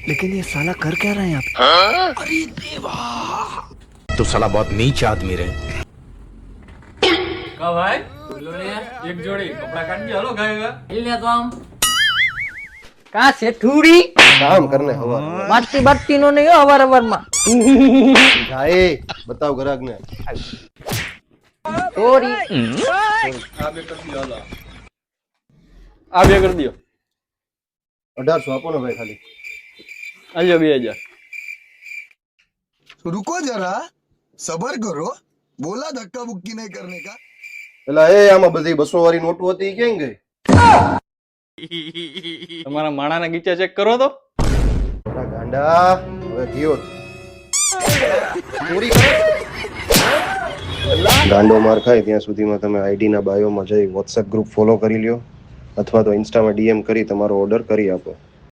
लेकिन ये साला कर क्या रहे हैं आप? अरे देवा, तो साला बहुत नीच आदमी रहे. का भाई बोलो ने एक जोड़ी कपड़ा काट दिया लो गाएगा ले तो आम કા શેઠુડી काम करने हवा બાટતી બાટતી નો નહીં અવાર અવારમાં जाए बताओ ग्राहक ने સોરી આ બે કરી દિયો લો આ બે કરી દિયો 1800 આપो ना भाई खाली આલ્યો 2000 रुको जरा सबर करो बोला धक्का मुक्की नहीं करने का એલા એ આમાં બધી 200 વાળી નોટો હતી ઈ કેમ ગઈ તમારા માણાના ગીચા ચેક કરો તો મારા ગાંડા હવે ગયો ચોરી કરે ગાંડો માર ખાય ત્યાં સુધીમાં તમે આઈડી ના બાયોમાં જઈ WhatsApp ગ્રુપ ફોલો કરી લ્યો અથવા તો ઇન્સ્ટામાં DM કરી તમારો ઓર્ડર કરી આપો